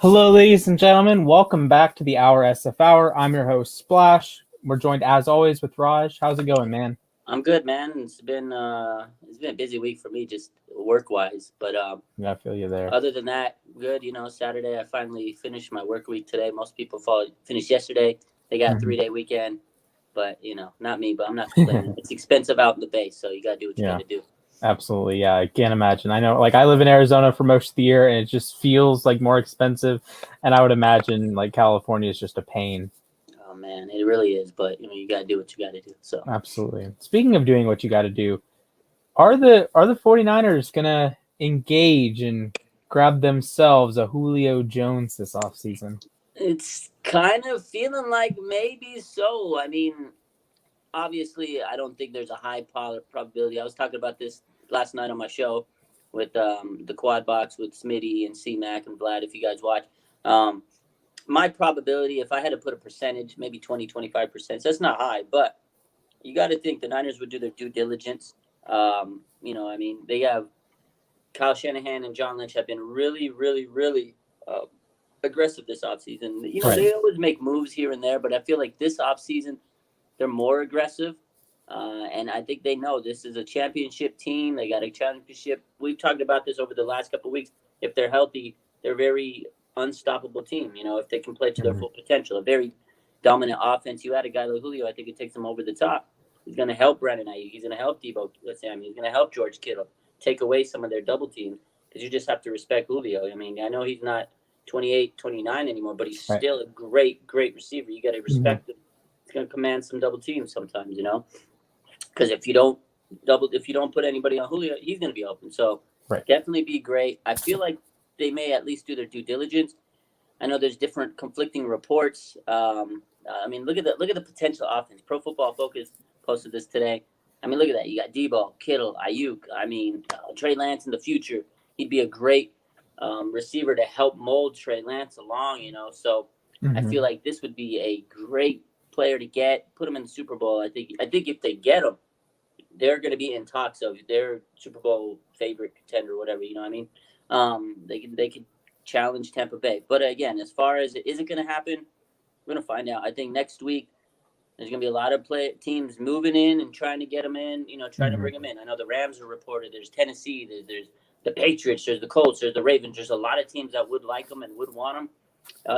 Hello, ladies and gentlemen. Welcome back to the OurSF Hour. I'm your host, Splash. We're joined, as always, with Raj. How's it going, man? I'm good, man. It's been a busy week for me, just work wise. But Yeah, I feel you there. other than that, good. Saturday I finally finished my work week today. Most people finished yesterday. They got a 3-day weekend, but not me. But I'm not complaining. It's expensive out in the Bay, so you gotta do what you Yeah. gotta do. Absolutely. Yeah, I can't imagine. I know, I live in Arizona for most of the year, and it just feels like more expensive. And I would imagine, California is just a pain. Oh man, it really is. But you gotta do what you gotta do. So Absolutely. Speaking of doing what you got to do, are the 49ers going to engage and grab themselves a Julio Jones this offseason? it's kind of feeling like maybe so. I mean, obviously, I don't think there's a high probability. I was talking about this last night on my show with the quad box with Smitty and C-Mac and Vlad, if you guys watch. My probability, if I had to put a percentage, maybe 20-25%. So that's not high, but you got to think the Niners would do their due diligence. They have Kyle Shanahan and John Lynch have been really, really, really aggressive this offseason. Right. They always make moves here and there, but I feel like this offseason they're more aggressive. And I think they know this is a championship team. They got a championship. We've talked about this over the last couple of weeks. If they're healthy, they're a very unstoppable team. If they can play to their full potential, a very dominant offense. You add a guy like Julio, I think it takes them over the top. He's going to help Brandon Ayuk. He's going to help Debo Samuel. He's going to help George Kittle take away some of their double teams because you just have to respect Julio. I mean, I know he's not 28, 29 anymore, but he's still a great, great receiver. You got to respect him. He's going to command some double teams sometimes, because if you don't put anybody on Julio, he's going to be open. So definitely be great. I feel like they may at least do their due diligence. I know there's different conflicting reports. Look at the potential offense. Pro Football Focus posted this today. I mean, look at that. You got Debo, Kittle, Ayuk. Trey Lance in the future. He'd be a great receiver to help mold Trey Lance along, So I feel like this would be a great player to get, put him in the Super Bowl. I think if they get him, they're going to be in talks of their Super Bowl favorite contender, whatever. You know what I mean? They could challenge Tampa Bay. But again, as far as is it going to happen, we're going to find out. I think next week there's going to be a lot of teams moving in and trying to get them in. Trying to bring them in. I know the Rams are reported. There's Tennessee. There's the Patriots. There's the Colts. There's the Ravens. There's a lot of teams that would like them and would want them.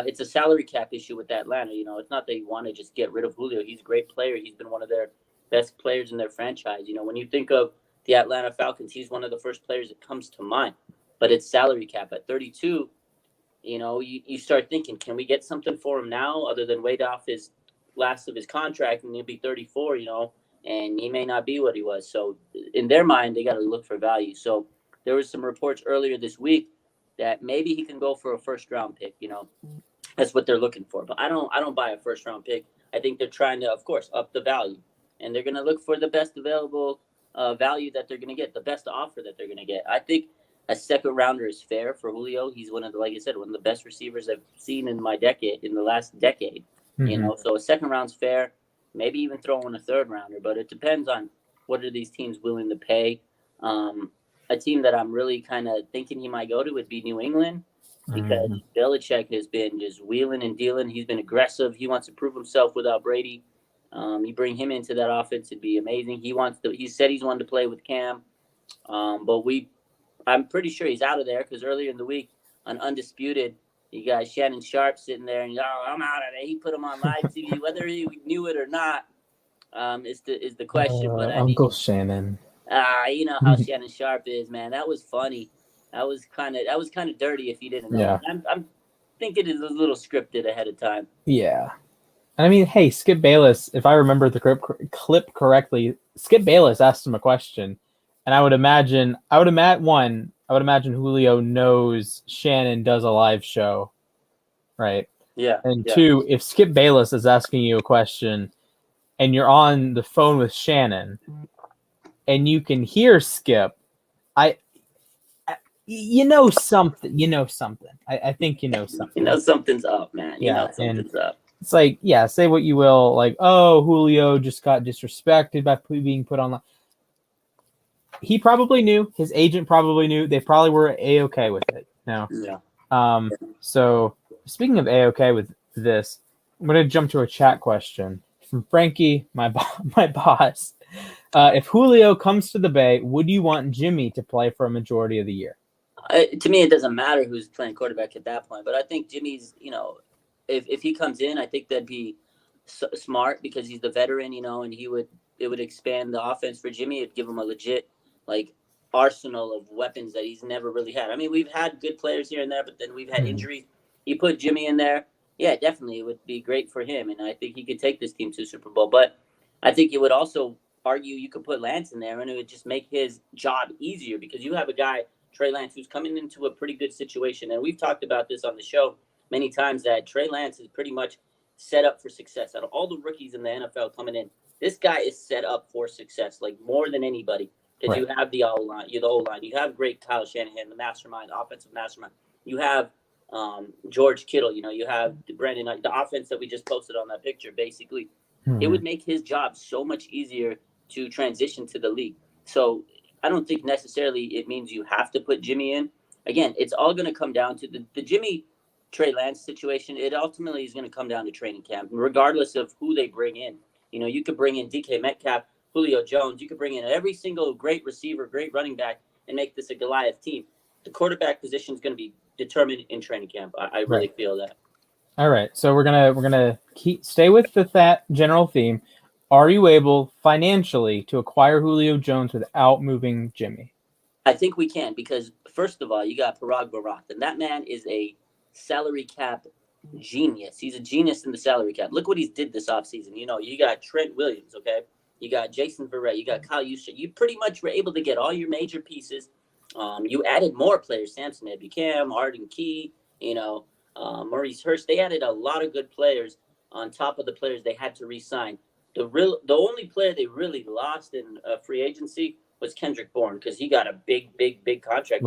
It's a salary cap issue with Atlanta. It's not they want to just get rid of Julio. He's a great player. He's been one of their best players in their franchise. When you think of the Atlanta Falcons, he's one of the first players that comes to mind. But it's salary cap at 32. You start thinking, can we get something for him now other than wait off his last of his contract and he'll be 34, and he may not be what he was. So in their mind, they got to look for value. So there was some reports earlier this week that maybe he can go for a first-round pick. That's what they're looking for. But I don't buy a first-round pick. I think they're trying to, of course, up the value, and they're going to look for the best available value that they're going to get, the best offer that they're going to get. I think a second-rounder is fair for Julio. He's one of the, like I said, one of the best receivers I've seen in the last decade. So a second round's fair. Maybe even throw in a third-rounder, but it depends on what are these teams willing to pay. A team that I'm really kind of thinking he might go to would be New England because Belichick has been just wheeling and dealing. He's been aggressive. He wants to prove himself without Brady. You bring him into that offense, it'd be amazing. He said he's wanted to play with Cam, but I'm pretty sure he's out of there because earlier in the week on Undisputed, you got Shannon Sharp sitting there and I'm out of there. He put him on live TV, whether he knew it or not. Is the question? But Uncle Shannon. You know how Shannon Sharp is, man. That was funny. That was kind of dirty if you didn't know. Yeah. I'm thinking it's a little scripted ahead of time. Yeah. And I mean, hey, Skip Bayless, if I remember the clip correctly, Skip Bayless asked him a question, and I would imagine Julio knows Shannon does a live show, right? Yeah. And two, if Skip Bayless is asking you a question and you're on the phone with Shannon and you can hear Skip, you know something. I think you know something. Something's up, man. Something's up. It's like, yeah, say what you will, like, oh, Julio just got disrespected by being put on. He probably knew. His agent probably knew. They probably were A-okay with it. No. Yeah. So speaking of A-OK with this, I'm going to jump to a chat question from Frankie, my boss. If Julio comes to the Bay, would you want Jimmy to play for a majority of the year? To me, it doesn't matter who's playing quarterback at that point. But I think Jimmy's, if he comes in, I think that'd be smart because he's the veteran, and it would expand the offense for Jimmy. It'd give him a legit like arsenal of weapons that he's never really had. I mean, we've had good players here and there, but then we've had injuries. You put Jimmy in there, yeah, definitely it would be great for him, and I think he could take this team to Super Bowl. But I think it would also argue you could put Lance in there, and it would just make his job easier because you have a guy, Trey Lance, who's coming into a pretty good situation. And we've talked about this on the show many times that Trey Lance is pretty much set up for success. Out of all the rookies in the NFL coming in, this guy is set up for success, like more than anybody. Because you have the O-line, you have great Kyle Shanahan, the mastermind, the offensive mastermind. You have George Kittle, you have Brandon Knight, the offense that we just posted on that picture, basically. It would make his job so much easier to transition to the league. So I don't think necessarily it means you have to put Jimmy in. Again, it's all going to come down to the Jimmy Trey Lance situation. It ultimately is going to come down to training camp, regardless of who they bring in. You could bring in DK Metcalf, Julio Jones. You could bring in every single great receiver, great running back, and make this a Goliath team. The quarterback position is going to be determined in training camp. I really feel that. All right, so we're gonna stay with that general theme. Are you able financially to acquire Julio Jones without moving Jimmy? I think we can because, first of all, you got Parag Barath, and that man is a salary cap genius. He's a genius in the salary cap. Look what he's did this offseason. You got Trent Williams, okay? You got Jason Verrett. You got Kyle Juszczyk. You pretty much were able to get all your major pieces. You added more players, Samson Ebukam, Arden Key, Maurice Hurst. They added a lot of good players on top of the players they had to re-sign. The only player they really lost in free agency was Kendrick Bourne because he got a big contract,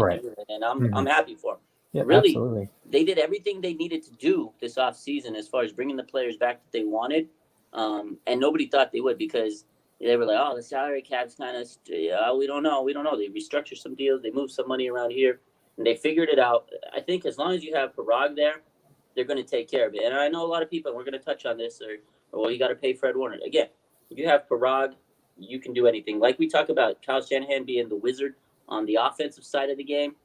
and I'm happy for him. Yeah, really, absolutely. They did everything they needed to do this offseason as far as bringing the players back that they wanted, and nobody thought they would because they were like, oh, the salary cap's kind of, we don't know. They restructured some deals, they moved some money around here, and they figured it out. I think as long as you have Parag there, they're going to take care of it. And I know a lot of people, and we're going to touch on this, well, you got to pay Fred Warner. Again, if you have Parag, you can do anything. Like we talk about Kyle Shanahan being the wizard on the offensive side of the game,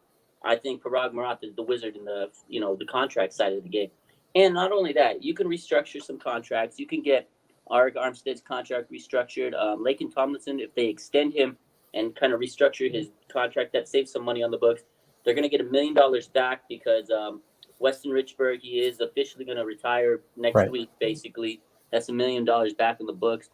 I think Parag Marath is the wizard in the contract side of the game. And not only that, you can restructure some contracts. You can get Arik Armstead's contract restructured. Laken Tomlinson, if they extend him and kind of restructure his contract, that saves some money on the books. They're going to get $1 million back because Weston Richburg, he is officially going to retire next week, basically. That's $1 million back in the books.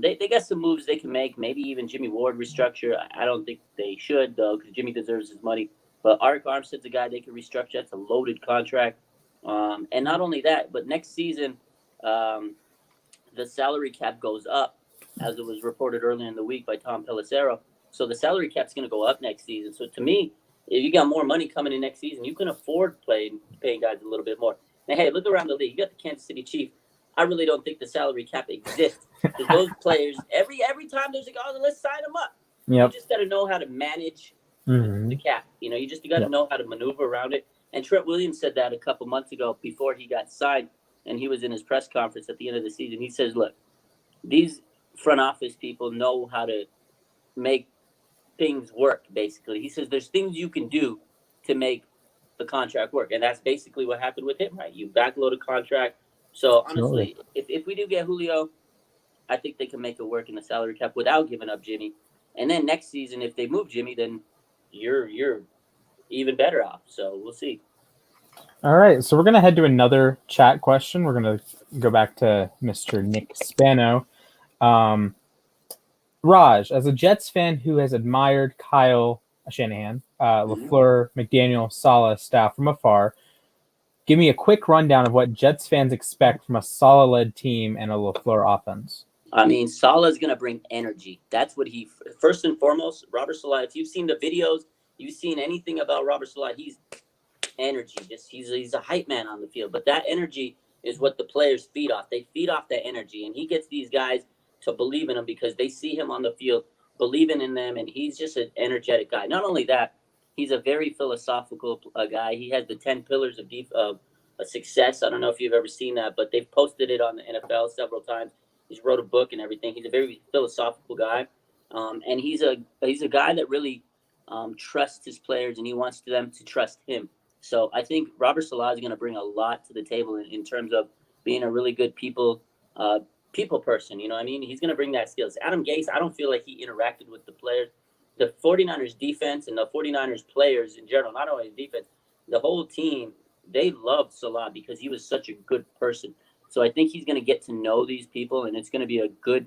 They got some moves they can make. Maybe even Jimmy Ward restructure. I don't think they should, though, because Jimmy deserves his money. But Arik Armstead's a guy they can restructure. That's a loaded contract. And not only that, but next season, the salary cap goes up, as it was reported earlier in the week by Tom Pelissero. So the salary cap's going to go up next season. So to me, if you got more money coming in next season, you can afford paying guys a little bit more. Now, hey, look around the league. You got the Kansas City Chiefs. I really don't think the salary cap exists. Because those players, every time there's like, oh, let's sign them up. Yep. You just got to know how to manage the cap. You just got to know how to maneuver around it. And Trent Williams said that a couple months ago before he got signed, and he was in his press conference at the end of the season. He says, look, these front office people know how to make things work, basically. He says there's things you can do to make the contract work. And that's basically what happened with him, right? You backload a contract. So, honestly, if we do get Julio, I think they can make it work in the salary cap without giving up Jimmy. And then next season, if they move Jimmy, then you're even better off. So, we'll see. All right, so we're going to head to another chat question. We're going to go back to Mr. Nick Spano. Raj, as a Jets fan who has admired Kyle Shanahan, LaFleur, McDaniel, Saleh staff from afar, give me a quick rundown of what Jets fans expect from a Saleh-led team and a LaFleur offense. I mean, Saleh's going to bring energy. That's what he – first and foremost, Robert Saleh, if you've seen the videos, you've seen anything about Robert Saleh, he's energy. He's a hype man on the field. But that energy is what the players feed off. They feed off that energy, and he gets these guys to believe in him because they see him on the field, believing in them, and he's just an energetic guy. Not only that, He's a very philosophical guy. He has the 10 pillars of success. I don't know if you've ever seen that, but they've posted it on the NFL several times. He's wrote a book and everything. He's a very philosophical guy, and he's a guy that really trusts his players, and he wants them to trust him. So I think Robert Salah is going to bring a lot to the table in terms of being a really good people person. You know what I mean? He's going to bring that skills. Adam Gase, I don't feel like he interacted with the players. The 49ers defense and the 49ers players in general, not only the defense, the whole team, they loved Salah because he was such a good person. So I think he's going to get to know these people, and it's going to be a good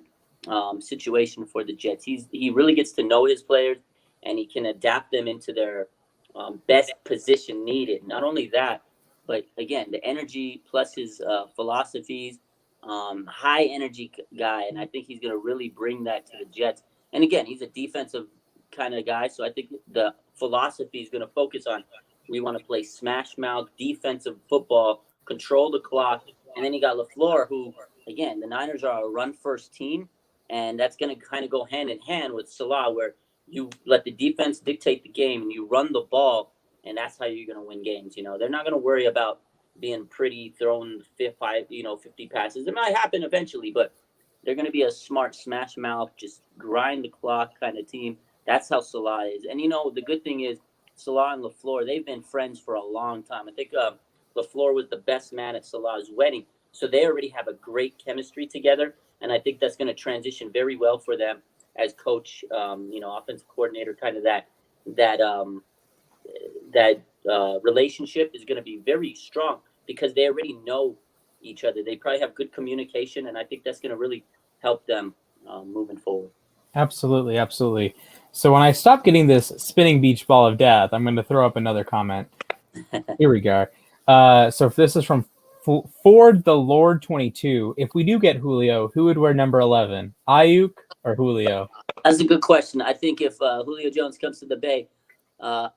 situation for the Jets. He really gets to know his players, and he can adapt them into their best position needed. Not only that, but again, the energy plus his philosophies, high energy guy, and I think he's going to really bring that to the Jets. And again, he's a defensive kind of guy, so I think the philosophy is going to focus on we want to play smash mouth defensive football, control the clock, and then you got LaFleur, who again, the Niners are a run first team, and that's going to kind of go hand in hand with Salah, where you let the defense dictate the game and you run the ball, and that's how you're going to win games. You know, they're not going to worry about being pretty, throwing 50 passes. It might happen eventually, but they're going to be a smart smash mouth, just grind the clock kind of team. That's how Salah is. And, you know, the good thing is Salah and LaFleur, they've been friends for a long time. I think LaFleur was the best man at Salah's wedding. So they already have a great chemistry together. And I think that's going to transition very well for them as coach, offensive coordinator, kind of that relationship is going to be very strong because they already know each other. They probably have good communication, and I think that's going to really help them moving forward. Absolutely, absolutely. So when I stop getting this spinning beach ball of death, I'm going to throw up another comment. Here we go. So if this is from Ford the Lord 22. If we do get Julio, who would wear number 11? Ayuk or Julio? That's a good question. I think if Julio Jones comes to the Bay,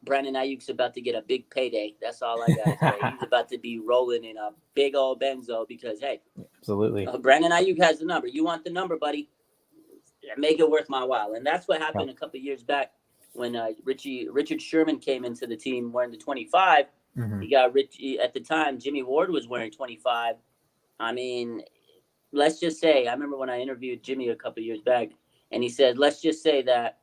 Brandon Ayuk's about to get a big payday. That's all I got to say. He's about to be rolling in a big old benzo because, hey, absolutely, Brandon Ayuk has the number. You want the number, buddy? Make it worth my while. And that's what happened a couple of years back when Richard Sherman came into the team wearing the 25. Mm-hmm. He got at the time. Jimmy Ward was wearing 25. I mean, let's just say, I remember when I interviewed Jimmy a couple of years back, and he said, let's just say that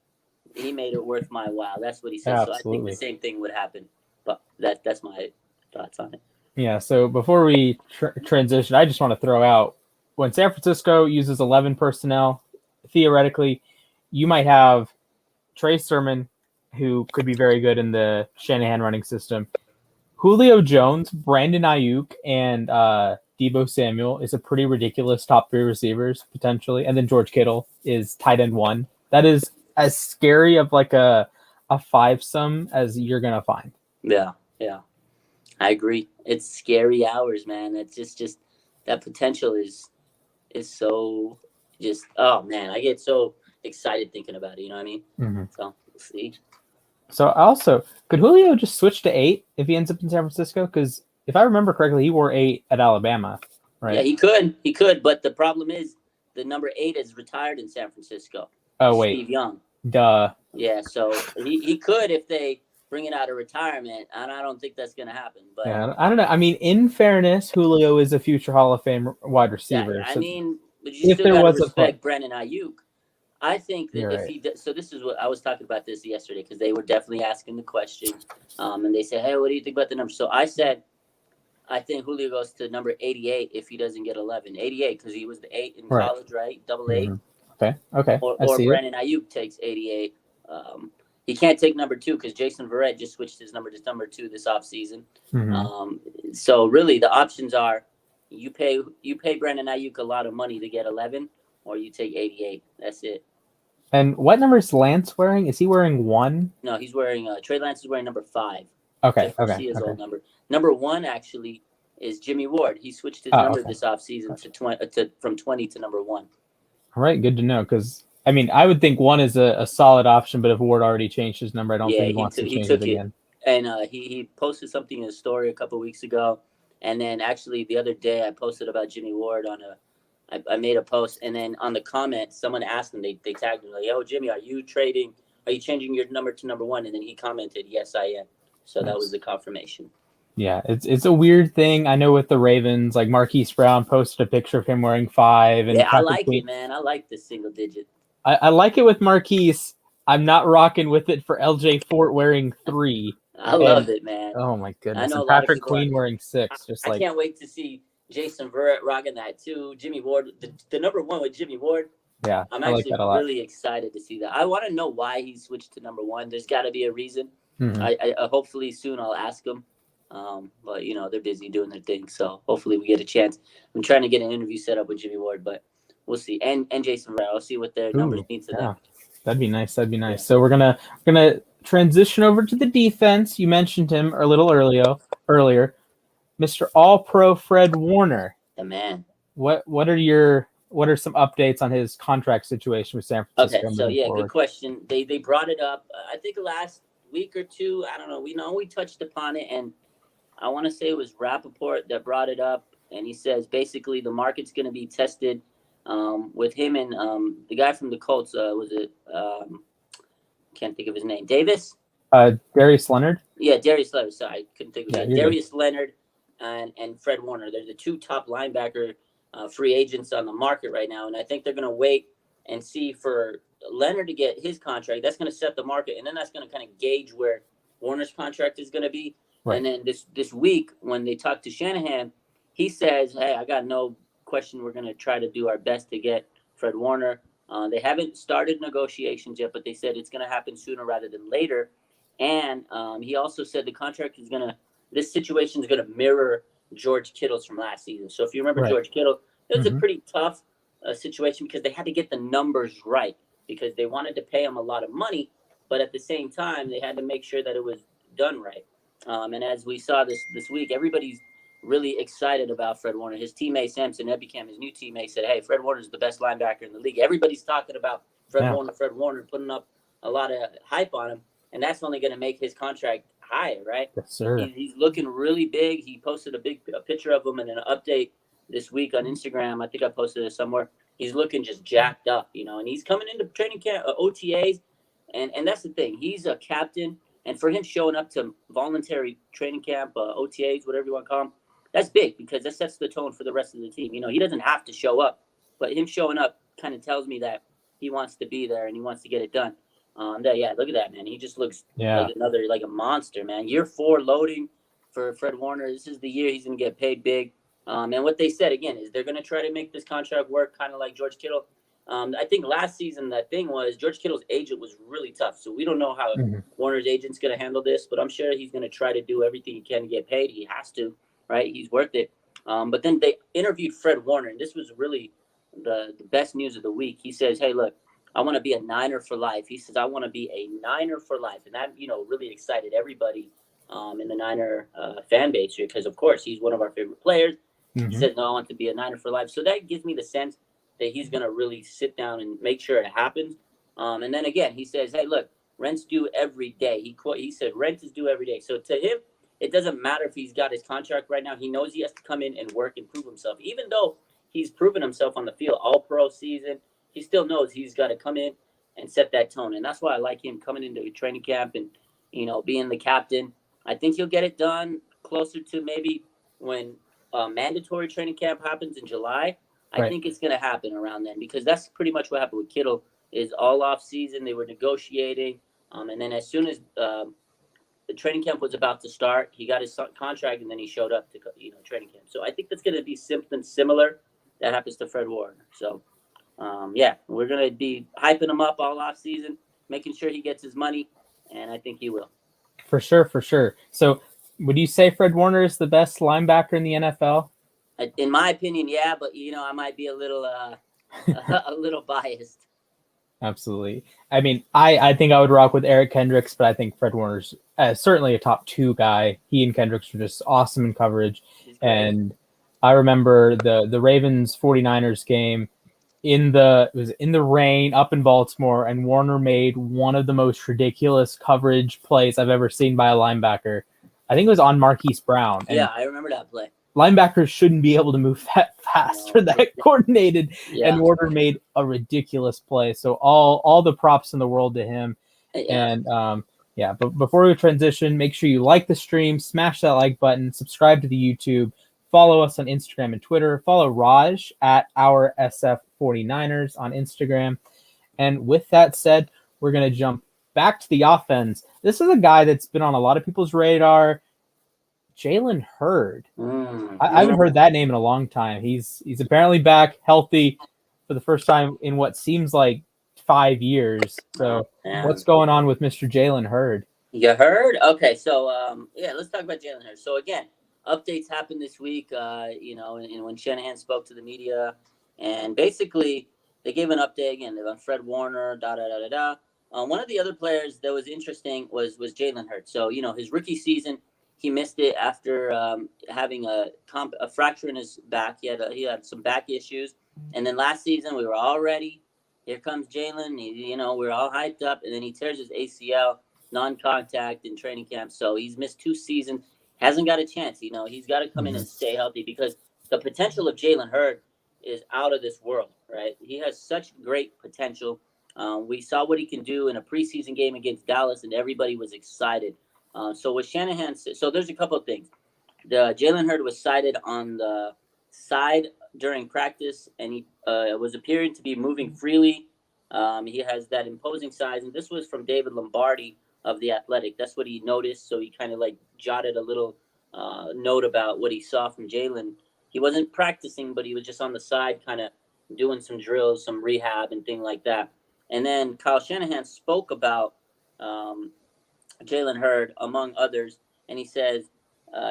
he made it worth my while. That's what he said. Absolutely. So I think the same thing would happen. But that's my thoughts on it. Yeah, so before we transition, I just want to throw out, when San Francisco uses 11 personnel, theoretically, you might have Trey Sermon, who could be very good in the Shanahan running system. Julio Jones, Brandon Ayuk, and Deebo Samuel is a pretty ridiculous top 3 receivers, potentially. And then George Kittle is tight end 1. That is as scary of like a 5-some as you're going to find. Yeah. I agree. It's scary hours, man. It's just that potential is so just, oh, man. I get so excited thinking about it. You know what I mean? Mm-hmm. So, we'll see. So also, could Julio just switch to 8 if he ends up in San Francisco? Because if I remember correctly, he wore 8 at Alabama, right? Yeah, he could. But the problem is the number 8 is retired in San Francisco. Oh, wait. Steve Young. Duh. Yeah, so he could if they bring it out of retirement, and I don't think that's going to happen. But yeah, I don't know. I mean, in fairness, Julio is a future Hall of Fame wide receiver. Yeah, I so mean, but you still got to respect Brandon Ayuk. I think that if he so this is what I was talking about this yesterday because they were definitely asking the question, and they said, "Hey, what do you think about the number?" So I said, I think Julio goes to number 88 if he doesn't get 11. 88 because he was the 8 in college, right? Double 8. Mm-hmm. Okay. Or Brandon Ayuk takes 88. He can't take number 2 because Jason Verrett just switched his number to number 2 this offseason. Mm-hmm. So really, the options are you pay Brandon Ayuk a lot of money to get 11, or you take 88. That's it. And what number is Lance wearing? Is he wearing 1? No, he's wearing Trey Lance is wearing number 5. Okay. His old number. Number 1 actually is Jimmy Ward. He switched his number this offseason from 20 to number 1. All right, good to know. Because I mean, I would think 1 is a solid option, but if Ward already changed his number, I don't think he wants to change it again. And he posted something in his story a couple weeks ago, and then actually the other day I posted about Jimmy Ward I made a post, and then on the comment, someone asked him, they tagged him like, "Yo, Jimmy, are you are you changing your number to number 1? And then he commented, yes, I am. So that was the confirmation. Yeah, it's a weird thing. I know with the Ravens, like Marquise Brown posted a picture of him wearing 5. And yeah, I like it, man. I like the single digit. I like it with Marquise. I'm not rocking with it for LJ Fort wearing 3. I love it, man. Oh my goodness! I know and Patrick Queen wearing 6. I can't wait to see Jason Verrett rocking that too. Jimmy Ward, the number 1 with Jimmy Ward. Yeah, I'm actually really excited to see that. I want to know why he switched to number 1. There's got to be a reason. Mm-hmm. I hopefully soon I'll ask him. But they're busy doing their thing, so hopefully we get a chance. I'm trying to get an interview set up with Jimmy Ward, but we'll see. And Jason Verrett, I'll see what their numbers mean to them. That'd be nice. Yeah. So we're gonna transition over to the defense. You mentioned him a little earlier, Mr. All-Pro Fred Warner. The man. What are some updates on his contract situation with San Francisco? Okay, so good question. They brought it up. I think last week or two. I don't know. We touched upon it, and I want to say it was Rappaport that brought it up, and he says basically the market's going to be tested with him and the guy from the Colts. Was it? Can't think of his name. Davis. Darius Leonard. Yeah, Darius Leonard. Sorry, I couldn't think of that. Darius Leonard and Fred Warner. They're the 2 top linebacker free agents on the market right now, and I think they're going to wait and see for Leonard to get his contract. That's going to set the market, and then that's going to kind of gauge where Warner's contract is going to be. Right. And then this week, when they talk to Shanahan, he says, hey, I got no question. We're going to try to do our best to get Fred Warner. They haven't started negotiations yet, but they said it's going to happen sooner rather than later. And he also said the contract is this situation is going to mirror George Kittle's from last season. So if you remember George Kittle, it was a pretty tough situation because they had to get the numbers right because they wanted to pay him a lot of money, but at the same time, they had to make sure that it was done right. And as we saw this week, everybody's really excited about Fred Warner. His teammate, Samson Ebicam, his new teammate, said, hey, Fred Warner's the best linebacker in the league. Everybody's talking about Fred Warner, putting up a lot of hype on him, and that's only going to make his contract higher, right? Yes, sir. He's looking really big. He posted a picture of him and an update this week on Instagram. I think I posted it somewhere. He's looking just jacked up, and he's coming into training camp, OTAs, and that's the thing. He's a captain, and for him showing up to voluntary training camp, OTAs, whatever you want to call them, that's big because that sets the tone for the rest of the team. He doesn't have to show up, but him showing up kind of tells me that he wants to be there and he wants to get it done. Look at that, man. He just looks like a monster, man. Year 4 loading for Fred Warner. This is the year he's going to get paid big. And what they said, again, is they're going to try to make this contract work kind of like George Kittle. I think last season that thing was George Kittle's agent was really tough. So we don't know how Warner's agent's going to handle this, but I'm sure he's going to try to do everything he can to get paid. He has to, right? He's worth it. But then they interviewed Fred Warner, and this was really the best news of the week. He says, hey, look, I want to be a Niner for life. He says, I want to be a Niner for life. And that, really excited everybody in the Niner fan base here because, of course, he's one of our favorite players. He says, no, I want to be a Niner for life. So that gives me the sense that he's going to really sit down and make sure it happens. And then, again, he says, hey, look, rent's due every day. He said rent is due every day. So to him, it doesn't matter if he's got his contract right now. He knows he has to come in and work and prove himself. Even though he's proven himself on the field all pro season, he still knows he's got to come in and set that tone. And that's why I like him coming into training camp and, being the captain. I think he'll get it done closer to maybe when mandatory training camp happens in July. I think it's going to happen around then because that's pretty much what happened with Kittle is all off season. They were negotiating. And then as soon as the training camp was about to start, he got his contract and then he showed up to, training camp. So I think that's going to be something similar that happens to Fred Warner. So, we're going to be hyping him up all off season, making sure he gets his money. And I think he will. For sure. So would you say Fred Warner is the best linebacker in the NFL? In my opinion, yeah, but I might be a little a little biased. Absolutely. I mean, I think I would rock with Eric Kendricks, but I think Fred Warner's certainly a top 2 guy. He and Kendricks were just awesome in coverage. And I remember the Ravens 49ers game it was in the rain up in Baltimore, and Warner made one of the most ridiculous coverage plays I've ever seen by a linebacker. I think it was on Marquise Brown. And I remember that play. Linebackers shouldn't be able to move that fast or that coordinated, and Warner made a ridiculous play. So all the props in the world to him. Yeah. And but before we transition, make sure you like the stream, smash that like button, subscribe to the YouTube, follow us on Instagram and Twitter, follow Raj at OurSF 49ers on Instagram. And with that said, we're going to jump back to the offense. This is a guy that's been on a lot of people's radar, Jalen Hurst. I haven't heard that name in a long time. He's apparently back healthy for the first time in what seems like 5 years. So what's going on with Mr. Jalen Hurst? You heard? Okay, so let's talk about Jalen Hurst. So again, updates happened this week. And when Shanahan spoke to the media, and basically they gave an update again. They're on Fred Warner. One of the other players that was interesting was Jalen Hurst. So his rookie season, he missed it after having a fracture in his back. He had some back issues, and then last season we were all ready. Here comes Jalen. We're all hyped up, and then he tears his ACL, non-contact in training camp. So he's missed 2 seasons. Hasn't got a chance. He's got to come in and stay healthy because the potential of Jalen Hurst is out of this world, right? He has such great potential. We saw what he can do in a preseason game against Dallas, and everybody was excited. So with Shanahan, so there's a couple of things. The Jalen Hurst was sighted on the side during practice, and he was appearing to be moving freely. He has that imposing size, and this was from David Lombardi of The Athletic. That's what he noticed, so he kind of like jotted a little note about what he saw from Jalen. He wasn't practicing, but he was just on the side kind of doing some drills, some rehab, and things like that. And then Kyle Shanahan spoke about Jalen Hurst, among others, and he says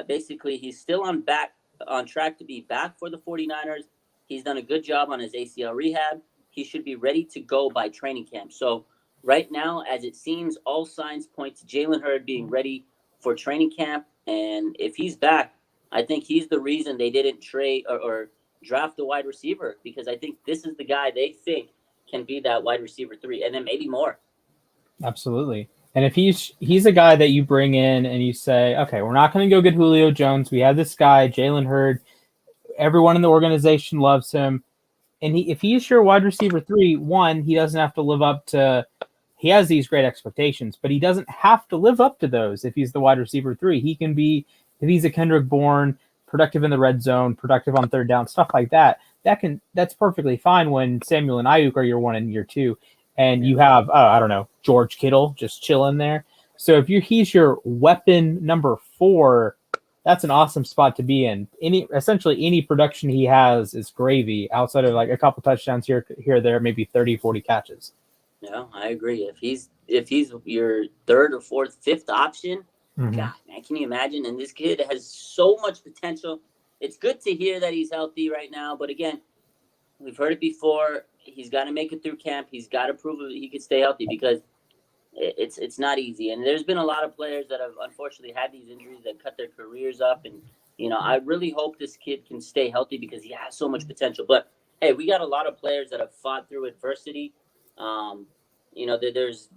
basically he's still on track to be back for the 49ers. He's done a good job on his ACL rehab. He should be ready to go by training camp. So right now, as it seems, all signs point to Jalen Hurst being ready for training camp. And if he's back, I think he's the reason they didn't trade or draft a wide receiver, because I think this is the guy they think can be that wide receiver 3, and then maybe more. Absolutely. And if he's a guy that you bring in and you say, okay, we're not going to go get Julio Jones. We have this guy, Jalen Hurst. Everyone in the organization loves him. And if he's your wide receiver 3, one, he doesn't have to live up to – he has these great expectations, but he doesn't have to live up to those if he's the wide receiver 3. He can be – if he's a Kendrick Bourne, productive in the red zone, productive on third down, stuff like that, that's perfectly fine when Samuel and Ayuk are year 1 and year 2. And you have, George Kittle just chilling there. So if he's your weapon number 4, that's an awesome spot to be in. Essentially any production he has is gravy outside of like a couple touchdowns here, there, maybe 30, 40 catches. Yeah, I agree. If he's your 3rd or 4th, 5th option, God, man, can you imagine? And this kid has so much potential. It's good to hear that he's healthy right now. But again, we've heard it before. He's got to make it through camp. He's got to prove that he can stay healthy, because it's not easy. And there's been a lot of players that have unfortunately had these injuries that cut their careers up. And, I really hope this kid can stay healthy because he has so much potential. But, hey, we got a lot of players that have fought through adversity. There's there's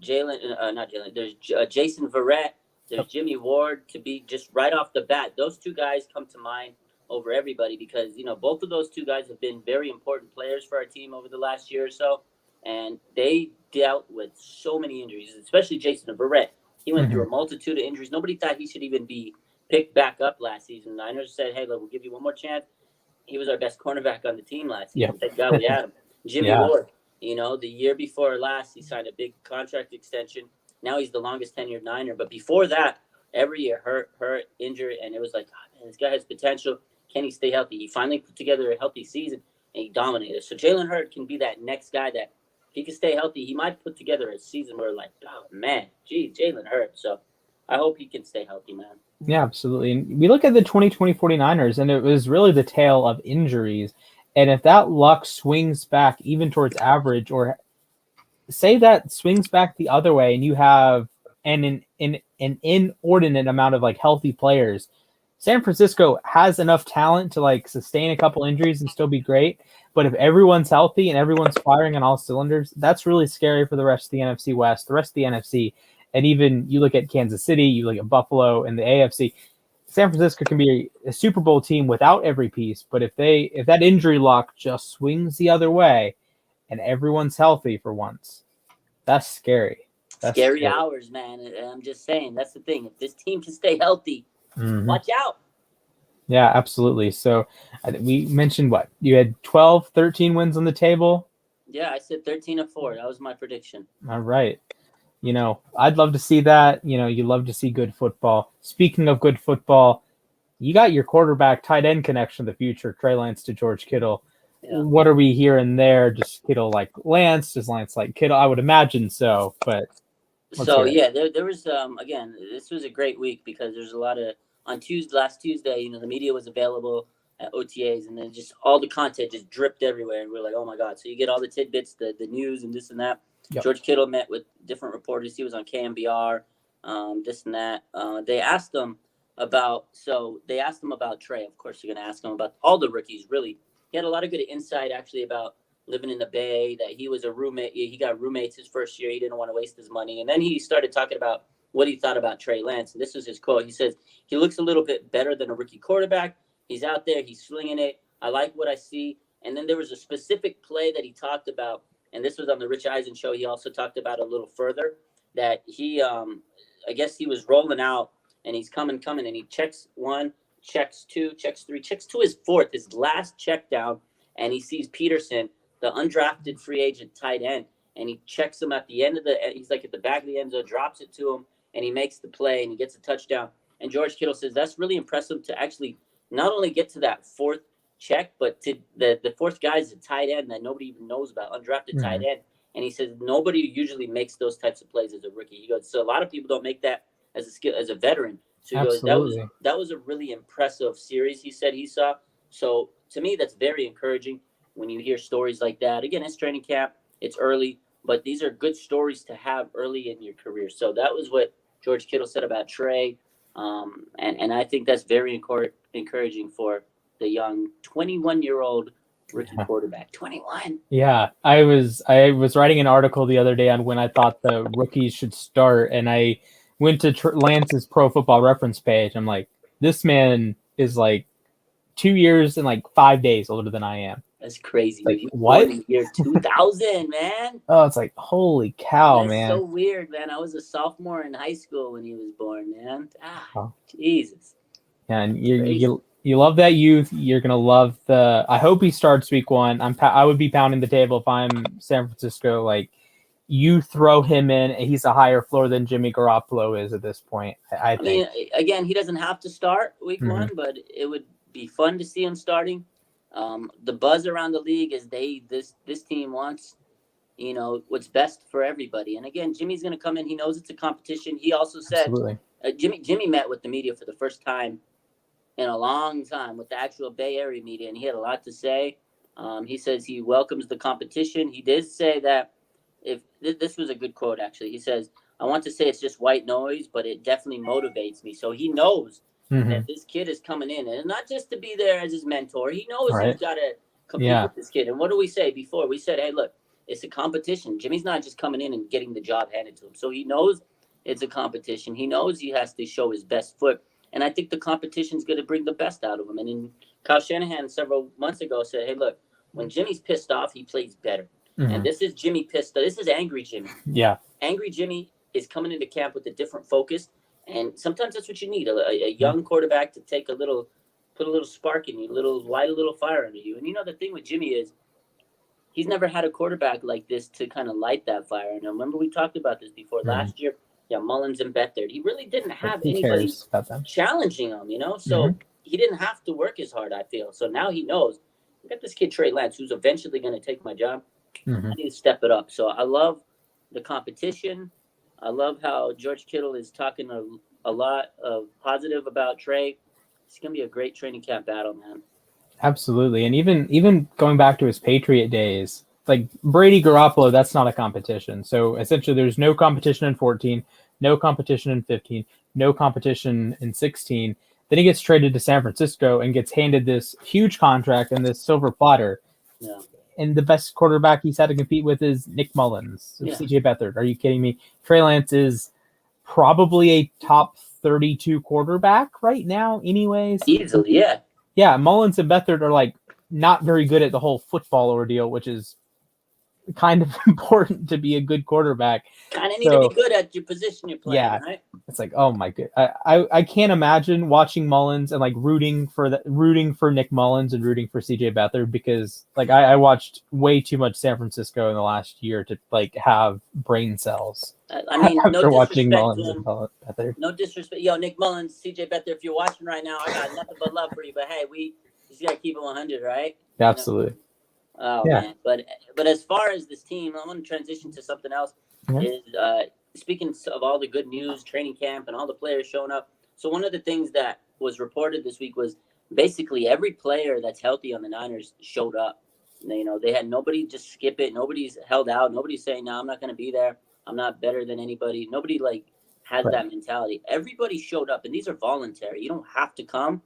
Jason Verrett. There's Jimmy Ward, to be just right off the bat. Those 2 guys come to mind over everybody because, both of those 2 guys have been very important players for our team over the last year or so. And they dealt with so many injuries, especially Jason Verrett. He went through a multitude of injuries. Nobody thought he should even be picked back up last season. The Niners said, hey, look, we'll give you one more chance. He was our best cornerback on the team last season. Thank God we had him. Jimmy Ward, the year before last, he signed a big contract extension. Now he's the longest tenured Niner. But before that, every year, hurt, injured, and it was like, oh, man, this guy has potential. Can he stay healthy? He finally put together a healthy season, and he dominated. So Jalen Hurst can be that next guy that, if he can stay healthy, he might put together a season where, like, oh, man, Jalen Hurst. So I hope he can stay healthy, man. Yeah, absolutely. And we look at the 2020 49ers, and it was really the tale of injuries. And if that luck swings back even towards average, or say that swings back the other way, and you have an inordinate amount of, like, healthy players, San Francisco has enough talent to, like, sustain a couple injuries and still be great. But if everyone's healthy and everyone's firing on all cylinders, that's really scary for the rest of the NFC West, the rest of the NFC. And even you look at Kansas City, you look at Buffalo and the AFC. San Francisco can be a Super Bowl team without every piece. But if that injury luck just swings the other way and everyone's healthy for once, that's scary. Scary hours, man. I'm just saying, that's the thing. If this team can stay healthy, watch out. Yeah, absolutely. So we mentioned what? You had 12, 13 wins on the table? Yeah, I said 13-4. That was my prediction. All right. I'd love to see that. You love to see good football. Speaking of good football, you got your quarterback tight end connection of the future, Trey Lance to George Kittle. Yeah. What are we hearing there? Does Kittle like Lance? Does Lance like Kittle? I would imagine so, but there was again, this was a great week because there's a lot of last Tuesday, the media was available at OTAs, and then just all the content just dripped everywhere, and we're like, oh my god! So you get all the tidbits, the news, and this and that. Yep. George Kittle met with different reporters. He was on KMBR, this and that. They asked him about Trey. Of course, you're going to ask him about all the rookies. Really, he had a lot of good insight actually about living in the Bay. That he was a roommate. He got roommates his first year. He didn't want to waste his money, and then he started talking about what he thought about Trey Lance. And this was his quote. He says, "He looks a little bit better than a rookie quarterback. He's out there. He's slinging it. I like what I see." And then there was a specific play that he talked about. And this was on the Rich Eisen show. He also talked about a little further that he, I guess he was rolling out and he's coming, and he checks one, checks two, checks three, checks to his fourth, his last check down. And he sees Peterson, the undrafted free agent tight end. And he checks him at the end he's like at the back of the end zone, drops it to him, and he makes the play and he gets a touchdown. And George Kittle says that's really impressive to actually not only get to that fourth check, but to the fourth guy is a tight end that nobody even knows about, undrafted tight end. And he says nobody usually makes those types of plays as a rookie. He goes, so a lot of people don't make that as a veteran. So he goes, that was a really impressive series, he said he saw. So to me, that's very encouraging when you hear stories like that. Again, it's training camp, it's early, but these are good stories to have early in your career. So that was what George Kittle said about Trey. And I think that's very encouraging for the young 21-year-old rookie quarterback. 21. Yeah, I was writing an article the other day on when I thought the rookies should start, and I went to Lance's Pro Football Reference page. I'm like, this man is like 2 years and like 5 days older than I am. That's crazy. Like, what? In the year 2000, man. Oh, it's like, holy cow, That's man. so weird, man. I was a sophomore in high school when he was born, man. Jesus. Yeah, and you love that youth. You're gonna love I hope he starts week 1. I would be pounding the table if I'm San Francisco. Like, you throw him in, he's a higher floor than Jimmy Garoppolo is at this point. I think. Mean, again, he doesn't have to start week 1, but it would be fun to see him starting. The buzz around the league is this team wants, what's best for everybody. And again, Jimmy's going to come in. He knows it's a competition. He also said, Jimmy met with the media for the first time in a long time with the actual Bay Area media, and he had a lot to say. He says he welcomes the competition. He did say that this was a good quote, actually. He says, "I want to say it's just white noise, but it definitely motivates me." So he knows that this kid is coming in, and not just to be there as his mentor. He knows he's got to compete with this kid. And what do we say before? We said, hey, look, it's a competition. Jimmy's not just coming in and getting the job handed to him. So he knows it's a competition. He knows he has to show his best foot. And I think the competition is going to bring the best out of him. And then Kyle Shanahan several months ago said, hey, look, when Jimmy's pissed off, he plays better. And this is Jimmy pissed off. This is angry Jimmy. Yeah. Angry Jimmy is coming into camp with a different focus. And sometimes that's what you need, a young quarterback to put a little spark in you, light a little fire under you. And the thing with Jimmy is he's never had a quarterback like this to kind of light that fire. And I remember we talked about this before last year. Yeah, Mullins and Beathard. He really didn't have anybody challenging him, So he didn't have to work as hard, I feel. So now he knows, I got this kid, Trey Lance, who's eventually going to take my job. I need to step it up. So I love the competition. I love how George Kittle is talking a lot of positive about Trey. It's going to be a great training camp battle, man. Absolutely. And even going back to his Patriot days, like Brady Garoppolo, that's not a competition. So essentially there's no competition in 14, no competition in 15, no competition in 16. Then he gets traded to San Francisco and gets handed this huge contract and this silver platter. Yeah. And the best quarterback he's had to compete with is Nick Mullins, CJ Beathard. Are you kidding me? Trey Lance is probably a top 32 quarterback right now anyways. Easily, yeah. Yeah, Mullins and Beathard are like not very good at the whole football ordeal, which is kind of important to be a good quarterback. Kind of need to be good at your position you're playing, right? It's like, oh my god, I can't imagine watching Mullins and like rooting for Nick Mullins and rooting for CJ Beathard, because like I watched way too much San Francisco in the last year to like have brain cells. I mean, no watching disrespect Mullins to and him. Beathard. No disrespect. Yo, Nick Mullins, CJ Beathard, if you're watching right now, I got nothing but love for you. But hey, we just gotta keep it 100, right? Absolutely. Oh man, but as far as this team, I want to transition to something else. Is speaking of all the good news, training camp, and all the players showing up. So one of the things that was reported this week was basically every player that's healthy on the Niners showed up. They had nobody just skip it. Nobody's held out. Nobody's saying, "No, I'm not going to be there. I'm not better than anybody." Nobody has that mentality. Everybody showed up, and these are voluntary. You don't have to come.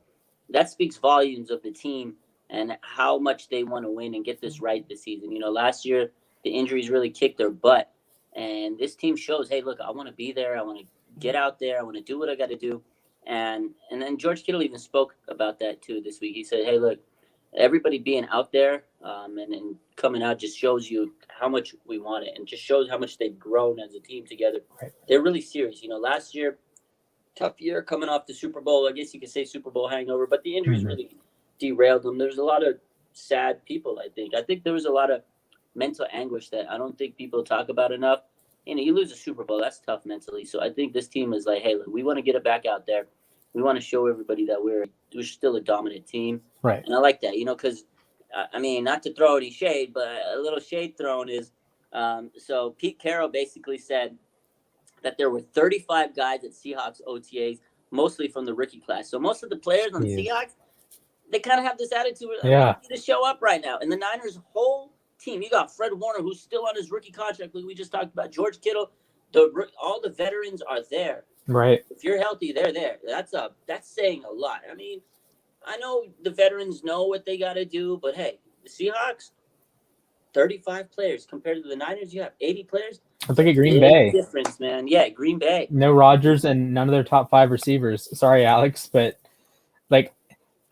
That speaks volumes of the team and how much they want to win and get this right this season. Last year the injuries really kicked their butt. And this team shows, hey, look, I want to be there. I want to get out there. I want to do what I got to do. And then George Kittle even spoke about that, too, this week. He said, hey, look, everybody being out there and coming out just shows you how much we want it and just shows how much they've grown as a team together. Right. They're really serious. Last year, tough year coming off the Super Bowl. I guess you could say Super Bowl hangover, but the injuries really derailed them. There's a lot of sad people, I think. I think there was a lot of mental anguish that I don't think people talk about enough. You lose a Super Bowl, that's tough mentally. So I think this team is like, hey, look, we want to get it back out there. We want to show everybody that we're still a dominant team. Right. And I like that, because, I mean, not to throw any shade, but a little shade thrown is, so Pete Carroll basically said that there were 35 guys at Seahawks OTAs, mostly from the rookie class. So most of the players on the Seahawks, they kind of have this attitude, I need to show up right now. And the Niners' whole team, you got Fred Warner, who's still on his rookie contract, like we just talked about. George Kittle, all the veterans are there. Right. If you're healthy, they're there. That's saying a lot. I mean, I know the veterans know what they got to do, but hey, the Seahawks, 35 players compared to the Niners, you have 80 players. It's like a Green Bay difference, man. Yeah, Green Bay. No Rodgers and none of their top 5 receivers. Sorry, Alex, but like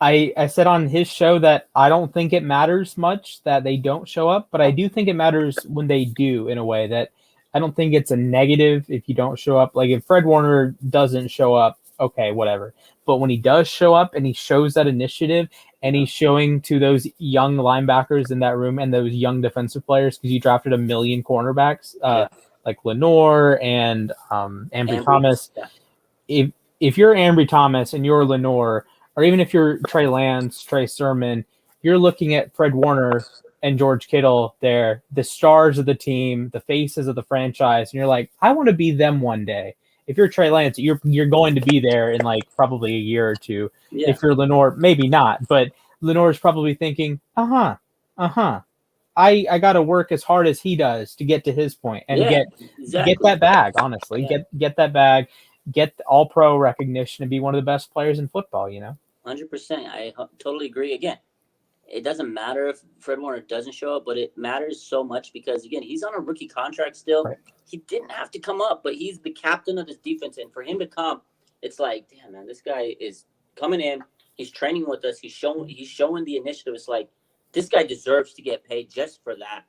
I said on his show that I don't think it matters much that they don't show up, but I do think it matters when they do, in a way that I don't think it's a negative if you don't show up. Like if Fred Warner doesn't show up, okay, whatever. But when he does show up and he shows that initiative and he's showing to those young linebackers in that room and those young defensive players, because you drafted 1 million cornerbacks, like Lenore and Ambry Thomas. Yeah. If you're Ambry Thomas and you're Lenore, or even if you're Trey Lance, Trey Sermon, you're looking at Fred Warner and George Kittle there, the stars of the team, the faces of the franchise, and you're like, I want to be them one day. If you're Trey Lance, you're going to be there in like probably a year or two. Yeah. If you're Lenore, maybe not, but Lenore's probably thinking, I got to work as hard as he does to get to his point and get that bag. Honestly, get that bag. Get all-pro recognition and be one of the best players in football, 100%. I totally agree. Again, it doesn't matter if Fred Warner doesn't show up, but it matters so much because, again, he's on a rookie contract still. Right. He didn't have to come up, but he's the captain of this defense. And for him to come, it's like, damn, man, this guy is coming in. He's training with us. He's showing the initiative. It's like, this guy deserves to get paid just for that.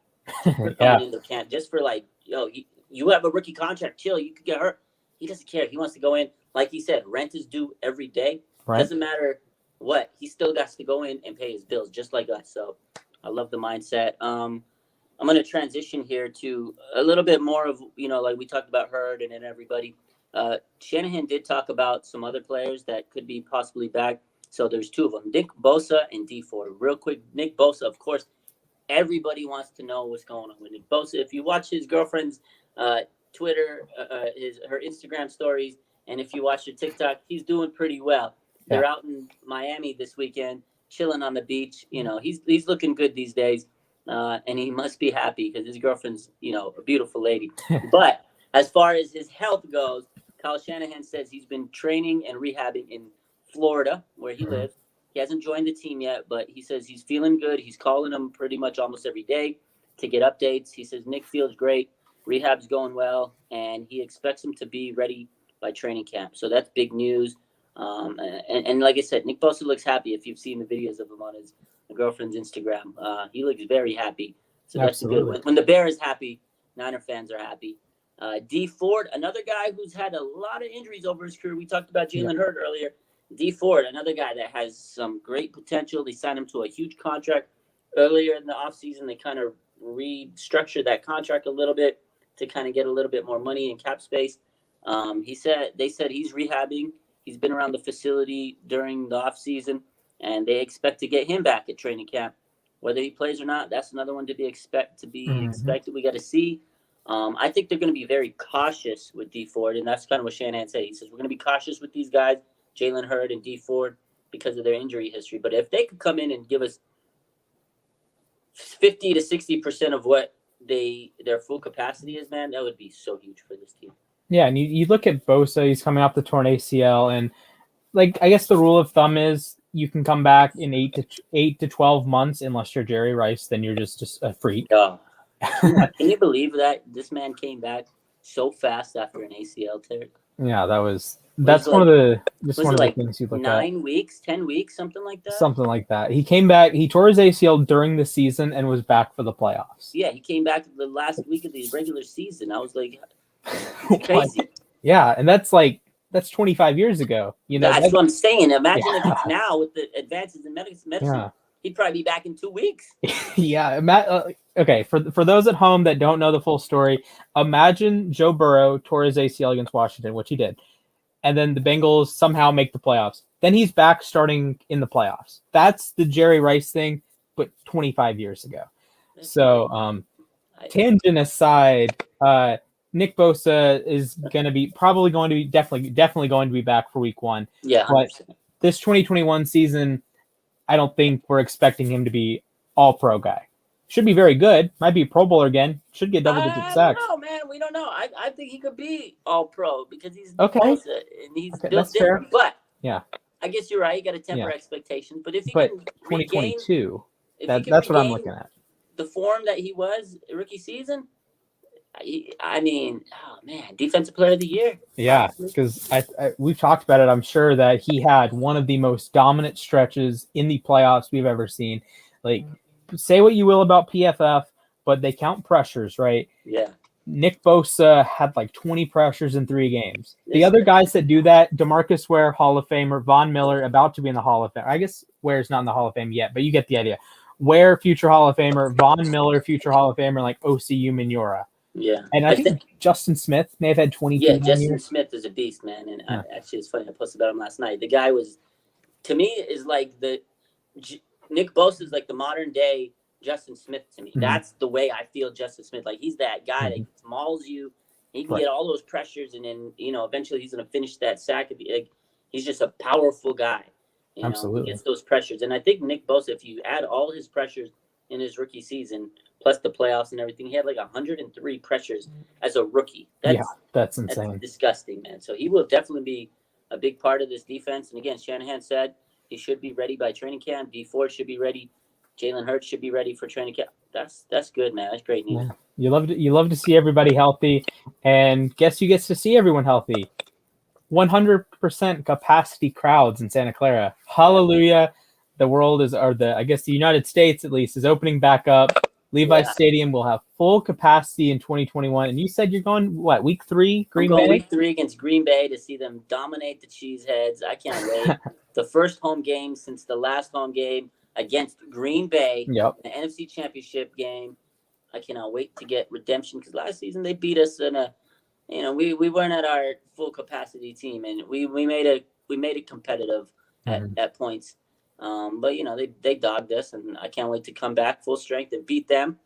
For coming into camp, just for like, you have a rookie contract. Chill, you could get hurt. He doesn't care. He wants to go in. Like he said, rent is due every day. Right. Doesn't matter what. He still got to go in and pay his bills just like us. So I love the mindset. I'm going to transition here to a little bit more of, like we talked about Hurd and then everybody. Shanahan did talk about some other players that could be possibly back. So there's 2 of them, Nick Bosa and D Ford. Real quick, Nick Bosa, of course, everybody wants to know what's going on with Nick Bosa. If you watch his girlfriend's Twitter, her Instagram stories, and if you watch her TikTok, he's doing pretty well. Yeah. They're out in Miami this weekend, chilling on the beach. He's looking good these days, and he must be happy because his girlfriend's a beautiful lady. But as far as his health goes, Kyle Shanahan says he's been training and rehabbing in Florida, where he lives. He hasn't joined the team yet, but he says he's feeling good. He's calling him pretty much almost every day to get updates. He says Nick feels great. Rehab's going well, and he expects him to be ready by training camp. So that's big news. And like I said, Nick Bosa looks happy if you've seen the videos of him on his girlfriend's Instagram. He looks very happy. So that's a good Absolutely. win. When the Bear is happy, Niner fans are happy. D Ford, another guy who's had a lot of injuries over his career. We talked about Jalen Hurst earlier. D Ford, another guy that has some great potential. They signed him to a huge contract earlier in the offseason. They kind of restructured that contract a little bit to kind of get a little bit more money in cap space. They said he's rehabbing. He's been around the facility during the offseason, and they expect to get him back at training camp. Whether he plays or not, that's another one to be expected. We got to see. I think they're going to be very cautious with D Ford, and that's kind of what Shanahan said. He says we're going to be cautious with these guys, Jalen Hurst and D Ford, because of their injury history. But if they could come in and give us 50 to 60% of what their full capacity is, man, that would be so huge for this team. Yeah, and you look at Bosa, he's coming off the torn ACL, and like I guess the rule of thumb is you can come back in 8 to 12 months unless you're Jerry Rice, then you're just a freak. Oh. Can you believe that this man came back so fast after an ACL tear? Yeah, that's one of the things you look 9 weeks, 10 weeks, something like that. Something like that. He came back. He tore his ACL during the season and was back for the playoffs. Yeah, he came back the last week of the regular season. I was like, it's crazy. Yeah, and that's 25 years ago. That's what I'm saying. Imagine if it's now with the advances in medicine. Yeah. He'd probably be back in 2 weeks. Yeah. Okay, for those at home that don't know the full story, imagine Joe Burrow tore his ACL against Washington, which he did, and then the Bengals somehow make the playoffs. Then he's back starting in the playoffs. That's the Jerry Rice thing, but 25 years ago. So, tangent aside, Nick Bosa is going to be definitely going to be back for week 1. Yeah, 100%. But this 2021 season, I don't think we're expecting him to be all-pro guy. Should be very good. Might be a Pro Bowler again. Should get double-digit sacks. I don't know, man. We don't know. I think he could be all-pro because he's okay. Bosa and he's built different. But yeah, I guess you're right. You got to temper expectations. But if he can 2022, that's what I'm looking at. The form that he was rookie season. I mean, oh man, defensive player of the year. Yeah, because we've talked about it. I'm sure that he had one of the most dominant stretches in the playoffs we've ever seen. Like, say what you will about PFF, but they count pressures, right? Yeah. Nick Bosa had 20 pressures in 3 games. The other guys that do that, DeMarcus Ware, Hall of Famer, Von Miller, about to be in the Hall of Fame. I guess Ware's not in the Hall of Fame yet, but you get the idea. Ware, future Hall of Famer, Von Miller, future Hall of Famer, like OCU Minora. Yeah. And I think Justin Smith may have had 22. Yeah, Justin Smith is a beast, man. And actually, it's funny. I posted about him last night. The guy was, to me, is like Nick Bosa is like the modern day Justin Smith to me. Mm-hmm. That's the way I feel Justin Smith. Like, he's that guy that mauls you. He can get all those pressures, and then, eventually he's going to finish that sack. He's just a powerful guy. Absolutely. He gets those pressures. And I think Nick Bosa, if you add all his pressures in his rookie season, plus the playoffs and everything, he had 103 pressures as a rookie. That's insane. That's disgusting, man. So he will definitely be a big part of this defense. And again, Shanahan said he should be ready by training camp. D Ford should be ready. Jalen Hurst should be ready for training camp. That's good, man. That's great news. Yeah. You love to see everybody healthy, and guess who gets to see everyone healthy? 100% capacity crowds in Santa Clara. Hallelujah. The world I guess the United States at least is opening back up. Levi's Stadium will have full capacity in 2021. And you said you're going, week 3, Green Bay? Week 3 against Green Bay to see them dominate the Cheeseheads. I can't wait. The first home game since the last home game against Green Bay, the NFC Championship game. I cannot wait to get redemption because last season they beat us in we weren't at our full capacity team, and we made it competitive at points. But they dogged us, and I can't wait to come back full strength and beat them.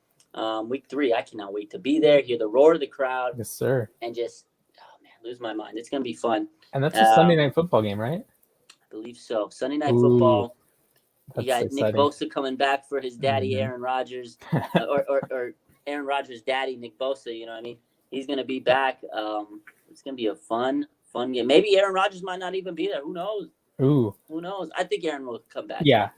Week 3, I cannot wait to be there, hear the roar of the crowd. Yes, sir. And just lose my mind. It's gonna be fun. And that's a Sunday night football game, right? I believe so. Sunday night football. You got exciting. Nick Bosa coming back for his daddy, Aaron Rodgers, or Aaron Rodgers' daddy, Nick Bosa. You know what I mean? He's gonna be back. It's gonna be a fun game. Maybe Aaron Rodgers might not even be there. Who knows? Ooh. Who knows? I think Aaron will come back. Yeah.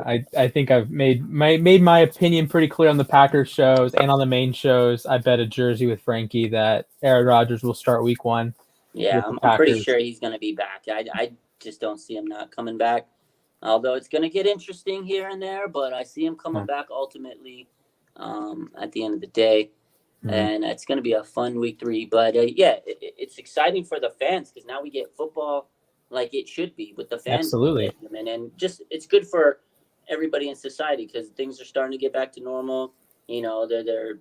I think I've made my opinion pretty clear on the Packers shows and on the main shows. I bet a jersey with Frankie that Aaron Rodgers will start week 1. Yeah, I'm pretty sure he's going to be back. I just don't see him not coming back. Although it's going to get interesting here and there, but I see him coming back ultimately. at the end of the day. And it's going to be a fun week 3. But it's exciting for the fans because now we get football like it should be with the fans. Absolutely. And just it's good for everybody in society because things are starting to get back to normal. You know, they're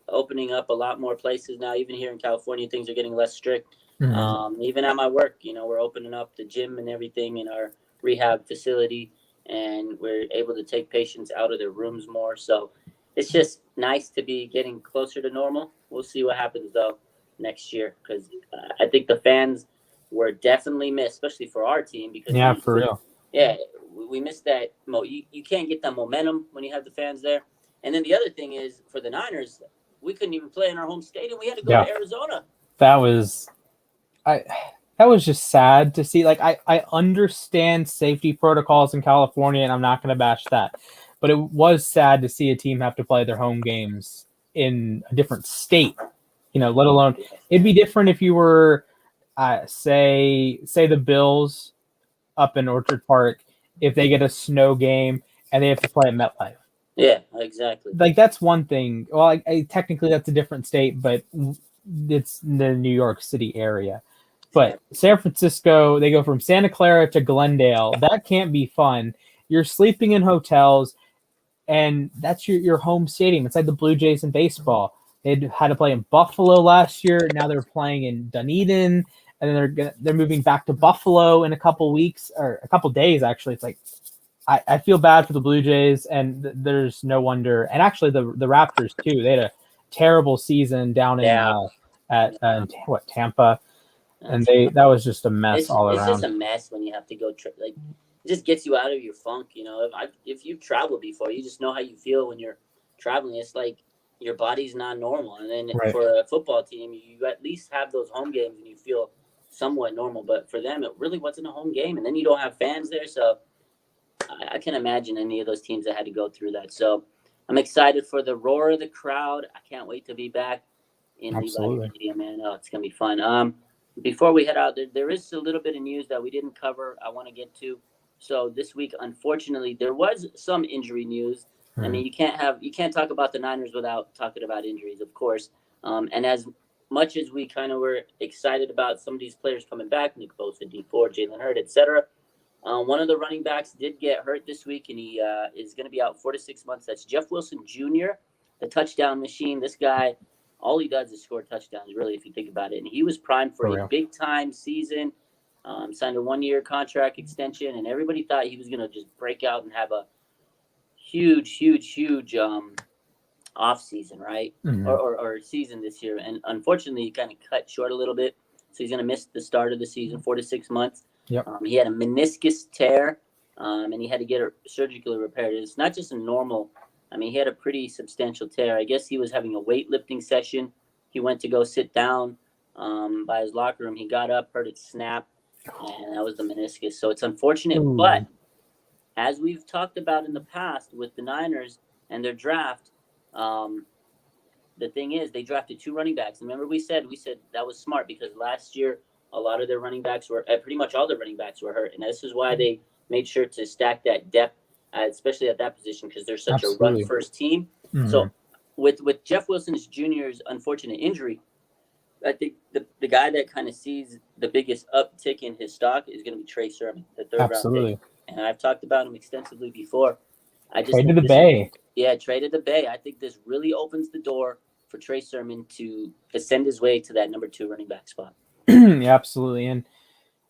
opening up a lot more places now. Even here in California, things are getting less strict. Even at my work, you know, we're opening up the gym and everything in our rehab facility, and we're able to take patients out of their rooms more. So it's just nice to be getting closer to normal. We'll see what happens, though, next year because I think the fans were definitely missed, especially for our team. Because for real. Yeah, we missed that. You can't get that momentum when you have the fans there. And then the other thing is, for the Niners, we couldn't even play in our home stadium. We had to go to Arizona. That was just sad to see. Like, I understand safety protocols in California, and I'm not going to bash that. But it was sad to see a team have to play their home games in a different state, you know, let alone it'd be different if you were, say the Bills up in Orchard Park, if they get a snow game and they have to play at MetLife. Yeah, exactly. Like, that's one thing. Well, technically that's a different state, but it's the New York City area. But San Francisco, they go from Santa Clara to Glendale. That can't be fun. You're sleeping in hotels. And that's your home stadium. It's like the Blue Jays in baseball. They had to play in Buffalo last year. Now they're playing in Dunedin, and then they're moving back to Buffalo in a couple weeks or a couple days. Actually, it's like I feel bad for the Blue Jays, and there's no wonder. And actually, the Raptors too. They had a terrible season down in Tampa, and that was just a mess all around. It's just a mess when you have to go like. It just gets you out of your funk, you know. If you've traveled before, you just know how you feel when you're traveling. It's like your body's not normal. And then for a football team, you at least have those home games and you feel somewhat normal. But for them, it really wasn't a home game. And then you don't have fans there. So I can imagine any of those teams that had to go through that. So I'm excited for the roar of the crowd. I can't wait to be back in Levi Stadium, man. Oh, it's going to be fun. Before we head out, there is a little bit of news that we didn't cover I want to get to. So this week, unfortunately, there was some injury news. I mean, you can't talk about the Niners without talking about injuries, of course. And as much as we kind of were excited about some of these players coming back, Nick Bosa, D4, Jalen Hurst, etc., one of the running backs did get hurt this week, and he is going to be out 4 to 6 months. That's Jeff Wilson Jr., the touchdown machine. This guy, all he does is score touchdowns, really, if you think about it. And he was primed for a big-time season. Signed a 1-year contract extension, and everybody thought he was going to just break out and have a huge off season, right? Or season this year. And unfortunately, he kind of cut short a little bit. So he's going to miss the start of the season, 4 to 6 months. He had a meniscus tear, and he had to get it surgically repaired. It's not just a normal. I mean, he had a pretty substantial tear. I guess he was having a weightlifting session. He went to go sit down by his locker room. He got up, heard it snap. And that was the meniscus. So it's unfortunate. But as we've talked about in the past with the Niners and their draft, the thing is they drafted 2 running backs. Remember we said that was smart because last year a lot of their running backs were pretty much all the running backs were hurt. And this is why they made sure to stack that depth, especially at that position because they're such a run-first team. So with Jeff Wilson Jr.'s unfortunate injury, I think the guy that kind of sees the biggest uptick in his stock is going to be Trey Sermon, the third round pick. And I've talked about him extensively before. Traded the Bay. Yeah, traded the Bay. I think this really opens the door for Trey Sermon to ascend his way to that number 2 running back spot. Yeah, absolutely. And,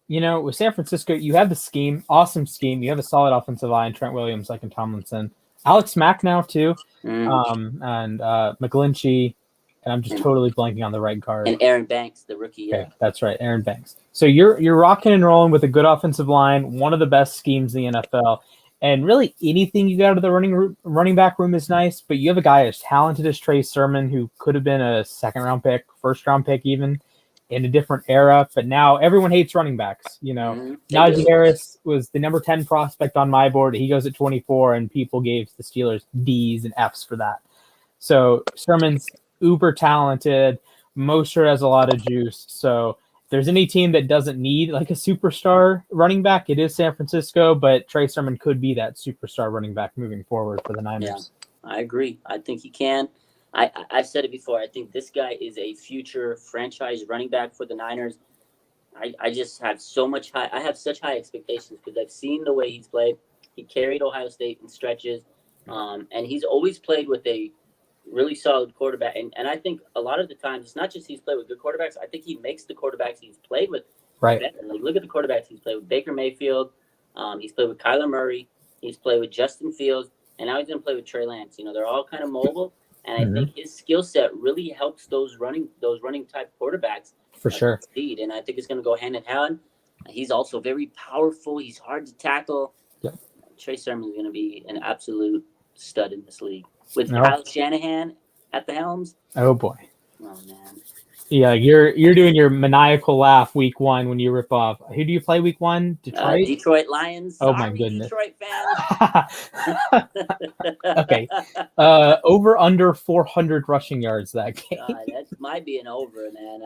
you know, with San Francisco, you have the scheme, awesome scheme. You have a solid offensive line, Trent Williams, like in Tomlinson. Alex Mack now, too. And McGlinchey. And I'm just totally blanking on the right guard. And Aaron Banks, the rookie. Okay, that's right, Aaron Banks. So you're rocking and rolling with a good offensive line, one of the best schemes in the NFL. And really anything you got out of the running back room is nice, but you have a guy as talented as Trey Sermon who could have been a second-round pick, first-round pick even, in a different era. But now everyone hates running backs. You know, Najee Harris was the number 10 prospect on my board. He goes at 24, and people gave the Steelers D's and F's for that. So Sermon's uber talented. Mostert has a lot of juice. So if there's any team that doesn't need like a superstar running back, it is San Francisco, but Trey Sermon could be that superstar running back moving forward for the Niners. I agree. I think he can. I've said it before. I think this guy is a future franchise running back for the Niners. I just have I have such high expectations because I've seen the way he's played. He carried Ohio State in stretches, and he's always played with a really solid quarterback. And I think a lot of the times it's not just he's played with good quarterbacks. I think he makes the quarterbacks he's played with better. Like, look at the quarterbacks he's played with: Baker Mayfield. He's played with Kyler Murray. He's played with Justin Fields, and now he's going to play with Trey Lance. They're all kind of mobile, and I think his skill set really helps those running type quarterbacks for sure. Succeed. And I think it's going to go hand in hand. He's also very powerful. He's hard to tackle. Yep. Trey Sermon is going to be an absolute stud in this league with Kyle Shanahan at the helms. Oh boy. Oh man. Yeah, you're doing your maniacal laugh week 1 when you rip off. Who do you play week 1? Detroit? Detroit Lions. Oh my goodness. Detroit fans. Okay. Over under 400 rushing yards that game. That might be an over, man.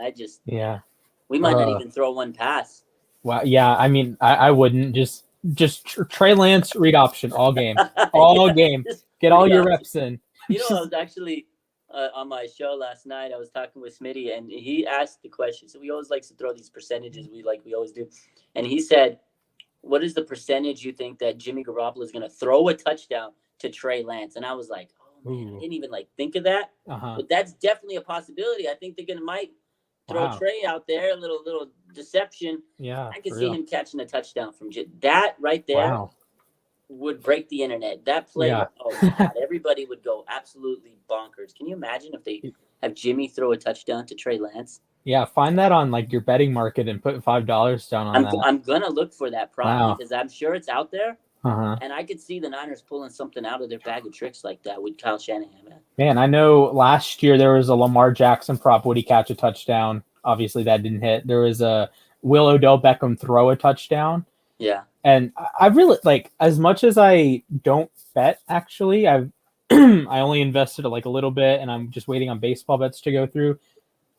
Yeah. We might not even throw one pass. Wow. Yeah, I mean, I wouldn't just Trey Lance read option all game. All game. Get all your reps in. I was actually on my show last night. I was talking with Smitty, and he asked the question. So we always like to throw these percentages. We always do. And he said, "What is the percentage you think that Jimmy Garoppolo is going to throw a touchdown to Trey Lance?" And I was like, "Oh man, I didn't even think of that." But that's definitely a possibility. I think they're might throw Trey out there, a little deception. Yeah, I can see him catching a touchdown from that right there. Wow. Would break the internet. That play, oh my God, everybody would go absolutely bonkers. Can you imagine if they have Jimmy throw a touchdown to Trey Lance? Yeah, find that on your betting market and put $5 down on that. I'm gonna look for that prop because I'm sure it's out there. And I could see the Niners pulling something out of their bag of tricks like that with Kyle Shanahan. Man, I know last year there was a Lamar Jackson prop. Would he catch a touchdown? Obviously, that didn't hit. There was a Will Odell Beckham throw a touchdown. Yeah. And I really as much as I don't bet, actually, I only invested a little bit, and I'm just waiting on baseball bets to go through.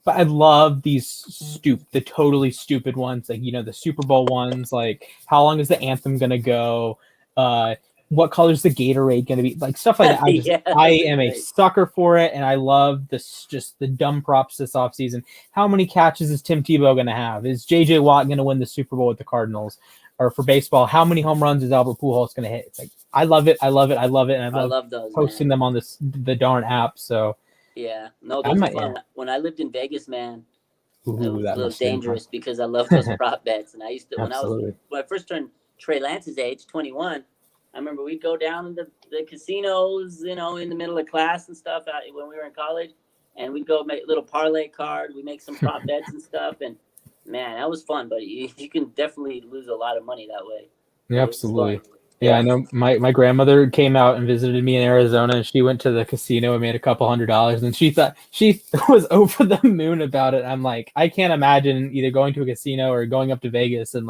But I love these the totally stupid ones, the Super Bowl ones, how long is the anthem gonna go? What color is the Gatorade gonna be? Stuff like that. I am a sucker for it, and I love the dumb props this offseason. How many catches is Tim Tebow gonna have? Is JJ Watt gonna win the Super Bowl with the Cardinals? Or for baseball, how many home runs is Albert Pujols going to hit? It's I love it, and I love those, posting them on the darn app. So yeah, no, those are fun. When I lived in Vegas, man, it was a little dangerous because I love those prop bets, and I used to when I first turned Trey Lance's age, 21. I remember we'd go down to the casinos, in the middle of class and stuff when we were in college, and we'd go make a little parlay card. We make some prop bets and stuff, and man, that was fun, but you can definitely lose a lot of money that way. Yeah, absolutely. Yeah, I know my grandmother came out and visited me in Arizona, and she went to the casino and made a couple $100, and she thought she was over the moon about it. I'm like, I can't imagine either going to a casino or going up to Vegas and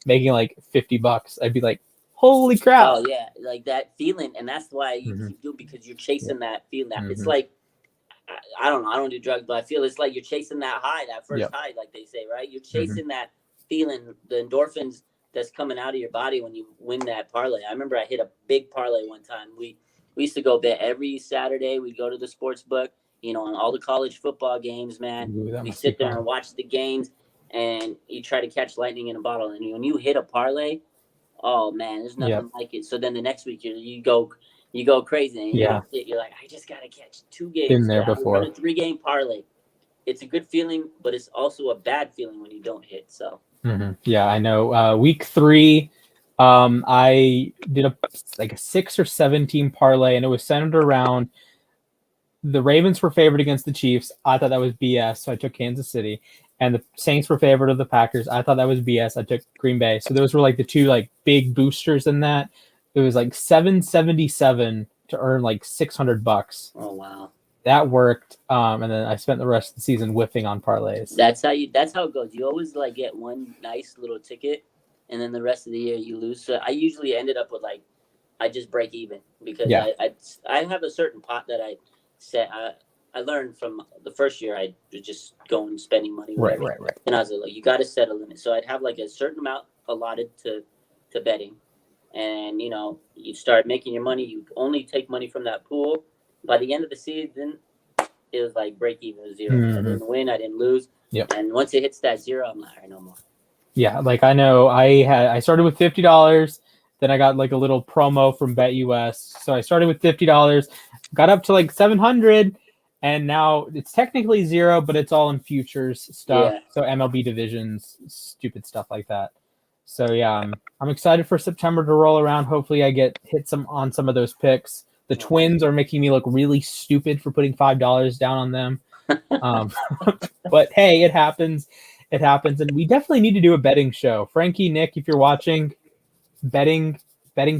making $50. I'd be like, holy crap. Oh yeah, that feeling, and that's why you do, because you're chasing that feeling. It's I don't know. I don't do drugs, but I feel it's you're chasing that high, that first high, like they say, right? You're chasing that feeling, the endorphins that's coming out of your body when you win that parlay. I remember I hit a big parlay one time. We used to go bet every Saturday. We'd go to the sports book, on all the college football games, man. We sit there and watch the games, and you try to catch lightning in a bottle. And when you hit a parlay, oh man, there's nothing like it. So then the next week you go crazy, and you're like, I just gotta catch 2 games. Been there before. Run a 3-game parlay. It's a good feeling, but it's also a bad feeling when you don't hit. So yeah, I know. Week 3, I did a 6 or 7 team parlay, and it was centered around the Ravens were favored against the Chiefs. I thought that was BS, so I took Kansas City. And the Saints were favored of the Packers. I thought that was BS. I took Green Bay. So those were the 2 big boosters in that. It was $777 to earn $600. Oh wow, that worked. And then I spent the rest of the season whiffing on parlays. That's how it goes. You always get one nice little ticket, and then the rest of the year you lose. So I usually ended up with I just break even because I have a certain pot that I set. I learned from the first year I was just going spending money. Right. And I was like, you got to set a limit. So I'd have a certain amount allotted to betting. and you start making your money. You only take money from that pool. By the end of the season, it was like break even was 0. I didn't win, I didn't lose. Yep. And once it hits that 0, I'm like, all right, no more. Yeah, like I know I started with $50, then I got like a little promo from BetUS. So I started with $50, got up to like 700, and now it's technically 0, but it's all in futures stuff. Yeah. So MLB divisions, stupid stuff like that. So yeah, I'm excited for September to roll around. Hopefully I get hit on some of those picks. The Twins are making me look really stupid for putting $5 down on them. But hey, it happens. It happens, and we definitely need to do a betting show. Frankie, Nick, if you're watching, betting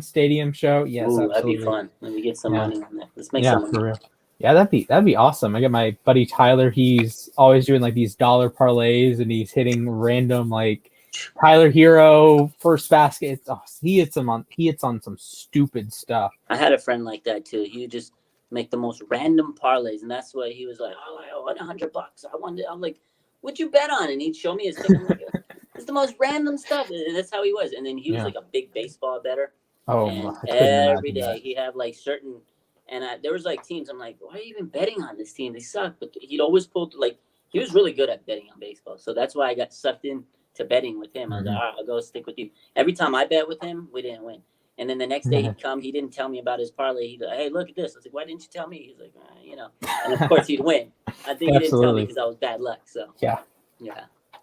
stadium show. Yes, Ooh, absolutely. that'd be fun. Let me get some money on that. Let's make some money. For real. Yeah, that'd be awesome. I got my buddy Tyler. He's always doing like these dollar parlays, and he's hitting random like Tyler Hero first basket. He hits on some stupid stuff. I had a friend like that too. He would just make the most random parlays, and that's why he was like, "Oh, I won $100. I won it." I'm like, "What'd you bet on?" And he'd show me his thing. I'm like, it's the most random stuff. And that's how he was. And then he was like a big baseball bettor. Oh, and every day he had like certain. And there was like teams. I'm like, why are you even betting on this team? They suck. But he'd always pull like he was really good at betting on baseball. So that's why I got sucked in to betting with him. I was like, all right, I'll go stick with you. Every time I bet with him, we didn't win. And then the next day he'd come. He didn't tell me about his parlay. He'd like, hey, look at this. I was like, why didn't you tell me? He's like, And of course he'd win. I think he didn't tell me because I was bad luck. So yeah.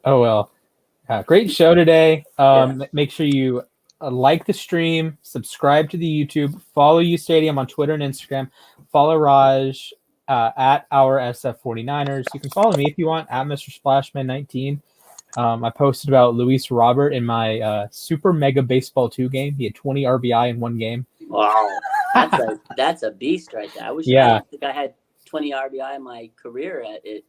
Oh well, great show today. Make sure you like the stream, subscribe to the YouTube, follow U Stadium on Twitter and Instagram, follow Raj at OurSF 49ers. You can follow me if you want at Mr. Splashman 19. I posted about Luis Robert in my Super Mega Baseball 2 game. He had 20 RBI in one game. Wow, that's a beast right there. I think I had 20 RBI in my career at it.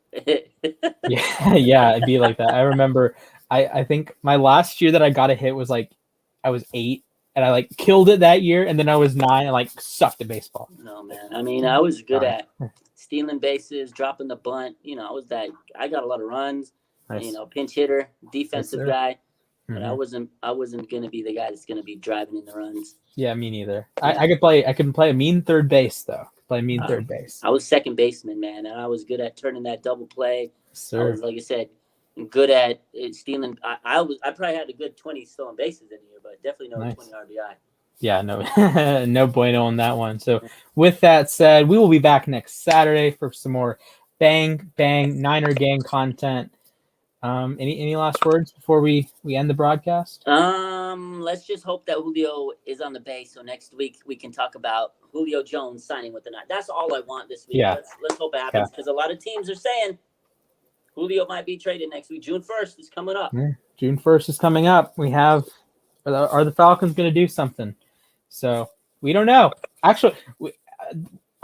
yeah, it'd be like that. I remember. I think my last year that I got a hit was like I was 8, and I like killed it that year, and then I was 9 and like sucked at baseball. No man, I mean I was good at stealing bases, dropping the bunt. I got a lot of runs. Nice. Pinch hitter, defensive guy. But I wasn't gonna be the guy that's gonna be driving in the runs. Yeah, me neither. Yeah. I could play a mean third base though. Third base. I was second baseman, man, and I was good at turning that double play. Sir. I was, like I said, good at stealing. I probably had a good 20 stolen bases in a year, but definitely no 20 RBI. Yeah, no bueno on that one. So with that said, we will be back next Saturday for some more bang Niner gang content. Any last words before we end the broadcast? Let's just hope that Julio is on the base, so next week we can talk about Julio Jones signing with the Niners. That's all I want this week. Yeah. Let's hope it happens because a lot of teams are saying Julio might be traded next week. June 1st is coming up. June 1st is coming up. We have are the Falcons going to do something? So we don't know. Actually,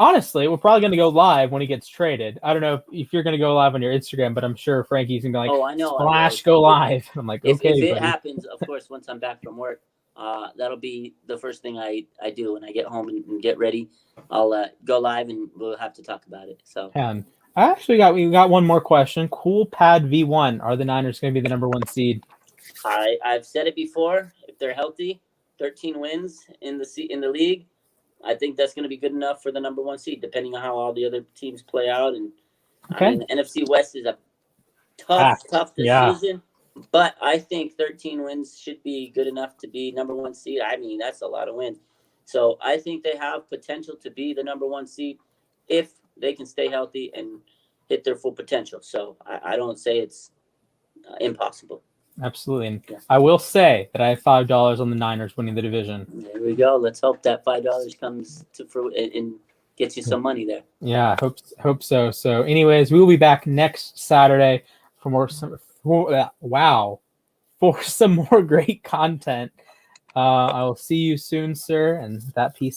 honestly, we're probably going to go live when he gets traded. I don't know if you're going to go live on your Instagram, but I'm sure Frankie's going to be like, I know. Splash, go live. I'm like, okay. If it happens, of course, once I'm back from work, that'll be the first thing I do when I get home and get ready. I'll go live and we'll have to talk about it. So, and we got one more question. Cool Pad V1. Are the Niners going to be the number 1 seed? I've said it before. If they're healthy, 13 wins in the league. I think that's going to be good enough for the number 1 seed, depending on how all the other teams play out. And I mean, the NFC West is a tough decision, but I think 13 wins should be good enough to be number 1 seed. I mean, that's a lot of wins. So I think they have potential to be the number 1 seed if they can stay healthy and hit their full potential. So I don't say it's impossible. Absolutely. And I will say that I have $5 on the Niners winning the division. There we go. Let's hope that $5 comes to fruit and gets you some money there. Yeah, hope so. So anyways, we will be back next Saturday for some more great content. I will see you soon, sir, and that peace